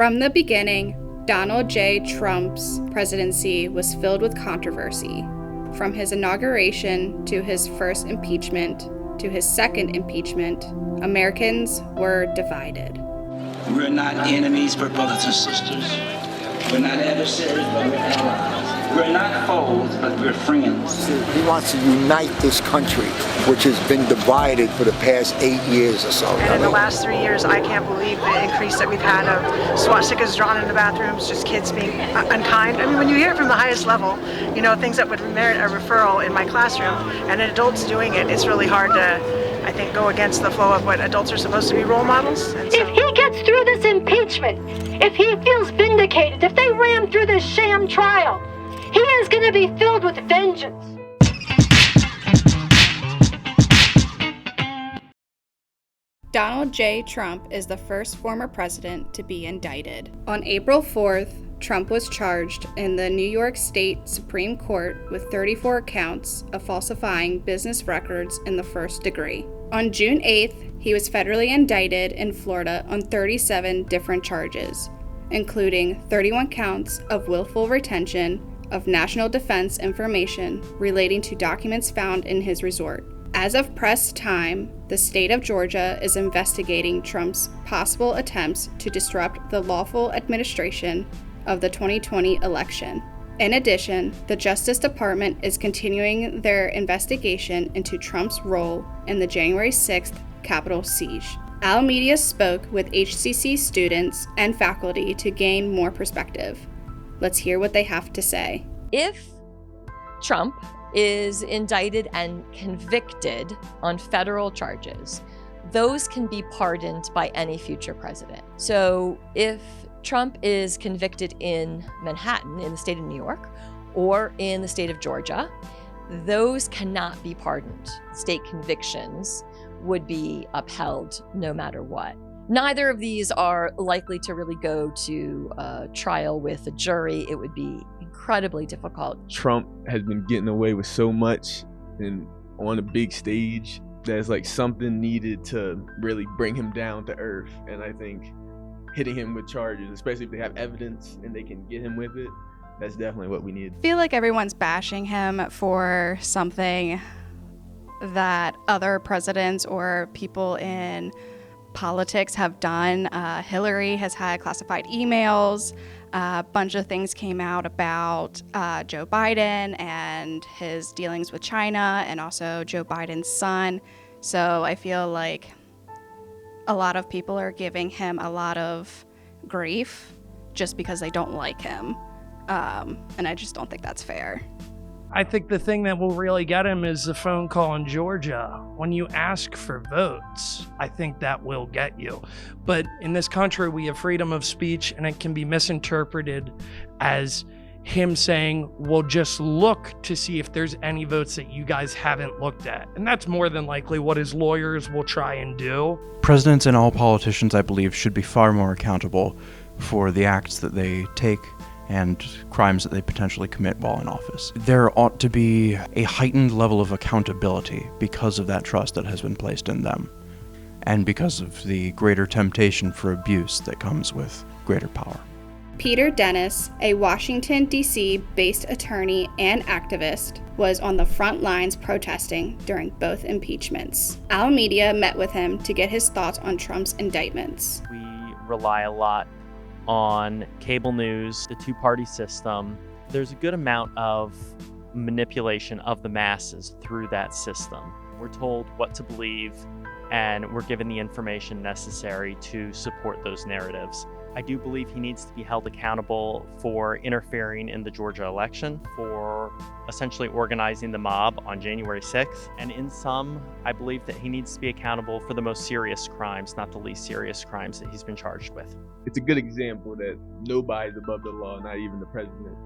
From the beginning, Donald J. Trump's presidency was filled with controversy. From his inauguration to his first impeachment to his second impeachment, Americans were divided. We're not enemies, we're brothers and sisters. We're not adversaries, but we're allies. We're not foes, but we're friends. He wants to unite this country, which has been divided for the past 8 years or so. And in the last 3 years, I can't believe the increase that we've had of swastikas drawn in the bathrooms, just kids being unkind. I mean, when you hear it from the highest level, you know, things that would merit a referral in my classroom, and adults doing it, it's really hard to, I think, go against the flow of what adults are supposed to be role models. And so, if he gets through this impeachment, if he feels vindicated, if they ram through this sham trial, he is going to be filled with vengeance. Donald J. Trump is the first former president to be indicted. On April 4th, Trump was charged in the New York State Supreme Court with 34 counts of falsifying business records in the first degree. On June 8th, he was federally indicted in Florida on 37 different charges, including 31 counts of willful retention of national defense information relating to documents found in his resort. As of press time, the state of Georgia is investigating Trump's possible attempts to disrupt the lawful administration of the 2020 election. In addition, the Justice Department is continuing their investigation into Trump's role in the January 6th Capitol siege. Al Media spoke with HCC students and faculty to gain more perspective. Let's hear what they have to say. If Trump is indicted and convicted on federal charges, those can be pardoned by any future president. So if Trump is convicted in Manhattan, in the state of New York, or in the state of Georgia, those cannot be pardoned. State convictions would be upheld no matter what. Neither of these are likely to really go to a trial with a jury. It would be incredibly difficult. Trump has been getting away with so much and on a big stage that's like something needed to really bring him down to earth. And I think hitting him with charges, especially if they have evidence and they can get him with it, that's definitely what we need. I feel like everyone's bashing him for something that other presidents or people in politics have done. Hillary has had classified emails. A bunch of things came out about Joe Biden and his dealings with China, and also Joe Biden's son. So I feel like a lot of people are giving him a lot of grief just because they don't like him. And I just don't think that's fair. I think the thing that will really get him is the phone call in Georgia. When you ask for votes, I think that will get you. But in this country, we have freedom of speech, and it can be misinterpreted as him saying, well, just look to see if there's any votes that you guys haven't looked at. And that's more than likely what his lawyers will try and do. Presidents and all politicians, I believe, should be far more accountable for the acts that they take and crimes that they potentially commit while in office. There ought to be a heightened level of accountability because of that trust that has been placed in them, and because of the greater temptation for abuse that comes with greater power. Peter Dennis, a Washington, D.C. based attorney and activist, was on the front lines protesting during both impeachments. Al Media met with him to get his thoughts on Trump's indictments. We rely a lot on cable news, the two-party system. There's a good amount of manipulation of the masses through that system. We're told what to believe, and we're given the information necessary to support those narratives. I do believe he needs to be held accountable for interfering in the Georgia election, for essentially organizing the mob on January 6th. And in some, I believe that he needs to be accountable for the most serious crimes, not the least serious crimes that he's been charged with. It's a good example that nobody's above the law, not even the president.